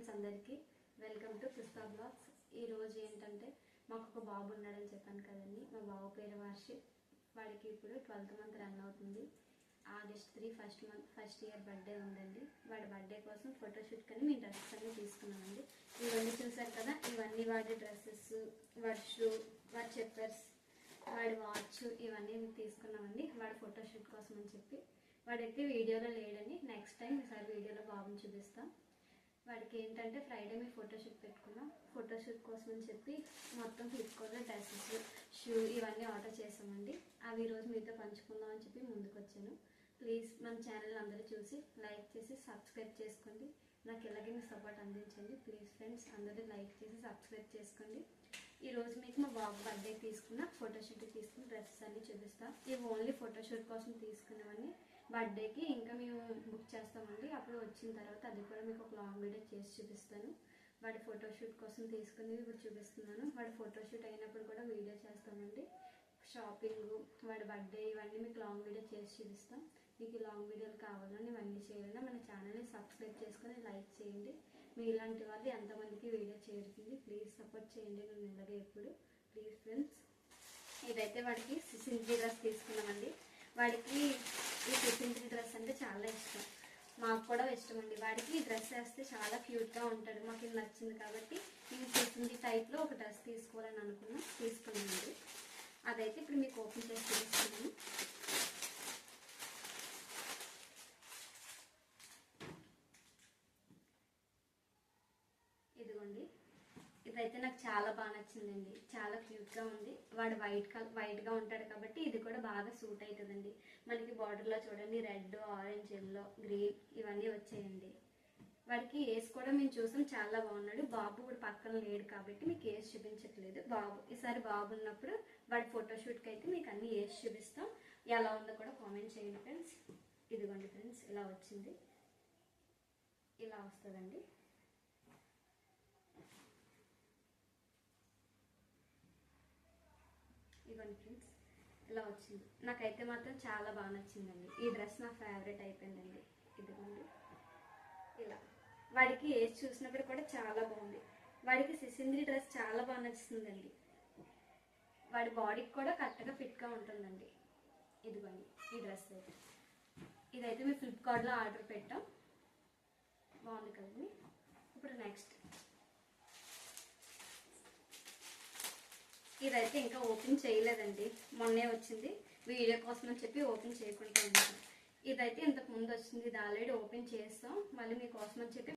Friends అందరికీ welcome to Pushpa blogs. ఈ రోజు ఏంటంటే మాకు ఒక బాబు ఉన్నాడని చెప్పాను కదండి. మా బాబు పేరు వర్షిత్. వాడికి ఇప్పుడు 12th మంత్ రన్ అవుతుంది. ఆగస్ట్ 3 ఫస్ట్ ఇయర్ బర్త్డే ఉందండి. వాడి బర్త్డే కోసం ఫోటోషూట్ కానీ మీ డ్రెస్సెస్ అన్నీ తీసుకున్నామండి. ఇవన్నీ చూసారు కదా, ఇవన్నీ వాడి డ్రెస్సెస్, వాడి షూ, వాడి చెప్పర్స్, వాడి వాచ్ ఇవన్నీ తీసుకున్నామండి వాడి ఫోటోషూట్ కోసం అని చెప్పి. వాడైతే వీడియోలో లేడని, నెక్స్ట్ టైం ఈసారి వీడియోలో బాబుని చూపిస్తాం. వాడికి ఏంటంటే ఫ్రైడే మేము ఫోటోషూట్ పెట్టుకున్నాం. ఫోటోషూట్ కోసం అని చెప్పి మొత్తం ఫ్లిప్కార్ట్లో డ్రెస్సెస్, షూ ఇవన్నీ ఆర్డర్ చేసామండి. అవి ఈరోజు మీతో పంచుకుందాం అని చెప్పి ముందుకు వచ్చాను. ప్లీజ్ మన ఛానల్ అందరూ చూసి లైక్ చేసి సబ్స్క్రైబ్ చేసుకోండి. నాకు ఇలాగే మీ సపోర్ట్ అందించండి. ప్లీజ్ ఫ్రెండ్స్ అందరూ లైక్ చేసి సబ్స్క్రైబ్ చేసుకోండి. ఈరోజు మీకు మా బాబు బర్త్డే తీసుకున్న ఫోటోషూట్ తీసుకున్న డ్రెస్సెస్ అన్నీ చూపిస్తాం. ఇవి ఓన్లీ ఫోటోషూట్ కోసం తీసుకున్నవన్నీ. బర్త్డేకి ఇంకా మేము బుక్ చేస్తామండి. అప్పుడు వచ్చిన తర్వాత అది కూడా మీకు ఒక లాంగ్ వీడియో చేసి చూపిస్తాను. వాడి ఫోటోషూట్ కోసం తీసుకుని ఇప్పుడు చూపిస్తున్నాను. వాడి ఫోటోషూట్ అయినప్పుడు కూడా వీడియో చేస్తామండి. షాపింగ్, వాడి బర్త్డే ఇవన్నీ మీకు లాంగ్ వీడియో చేసి చూపిస్తాం. మీకు ఈ లాంగ్ వీడియోలు కావాలని ఇవన్నీ చేయాలన్నా మన ఛానల్ని సబ్స్క్రైబ్ చేసుకొని లైక్ చేయండి. మీ ఇలాంటి వాళ్ళు ఎంతమందికి వీడియో చేరుతుంది. ప్లీజ్ సపోర్ట్ చేయండి నేను ఇలాగే ఎప్పుడు. ప్లీజ్ ఫ్రెండ్స్, ఇదైతే వాడికి సిసింద్రి డ్రెస్ తీసుకున్నామండి. వాడికి ఈ సిసింద్రి డ్రెస్ అంటే చాలా ఇష్టం. మాకు కూడా ఇష్టం అండి. వాడికి ఈ డ్రెస్ వేస్తే చాలా క్యూట్గా ఉంటాడు. మాకు ఇది నచ్చింది కాబట్టి నేను సిసింద్రి టైప్లో ఒక డ్రెస్ తీసుకోవాలని తీసుకున్నానండి. అదైతే ఇప్పుడు మీకు ఓపెన్ చేసి చూపిస్తున్నాను. ఇదిగోండి, ఇదైతే నాకు చాలా బాగా నచ్చిందండి. చాలా క్యూట్గా ఉంది. వాడు వైట్గా ఉంటాడు కాబట్టి ఇది కూడా బాగా సూట్ అవుతుందండి. మనకి బార్డర్లో చూడండి రెడ్, ఆరెంజ్, ఎల్లో, గ్రీన్ ఇవన్నీ వచ్చాయండి. వాడికి ఏజ్ కూడా మేము చూసాం, చాలా బాగున్నాడు. బాబు కూడా పక్కన లేడు కాబట్టి మీకు ఏజ్ చూపించట్లేదు. ఈసారి బాబు ఉన్నప్పుడు వాడి ఫోటోషూట్కి అయితే మీకు అన్ని ఏజ్ చూపిస్తాం. ఎలా ఉందో కూడా కామెంట్ చేయండి ఫ్రెండ్స్. ఇదిగోండి ఫ్రెండ్స్, ఇలా వచ్చింది. ఇలా వస్తుందండి. ఇవ్వండి ఫ్రెండ్స్, ఇలా వచ్చింది. నాకైతే మాత్రం చాలా బాగా నచ్చిందండి. ఈ డ్రెస్ నా ఫేవరెట్ అయిపోయిందండి. ఇదిగోండి ఇలా. వాడికి ఏజ్ చూసినప్పుడు కూడా చాలా బాగుంది. వాడికి సిసింద్రి డ్రెస్ చాలా బాగా నచ్చుతుందండి. వాడి బాడీకి కూడా కరెక్ట్గా ఫిట్గా ఉంటుందండి. ఇదిగోండి ఈ డ్రెస్ అయితే. ఇదైతే మేము ఫ్లిప్కార్ట్లో ఆర్డర్ పెట్టాం. బాగుంది కదండి. ఇప్పుడు నెక్స్ట్ ఇదైతే ఇంకా ఓపెన్ చేయలేదండి. మొన్నే వచ్చింది. వీడియో కోసం అని చెప్పి ఓపెన్ చేయకుండా ఉన్నాను. ఇదైతే ఇంతకు ముందు వచ్చింది. ఇది ఆల్రెడీ ఓపెన్ చేస్తాం. మళ్ళీ మీకోసం అని చెప్పి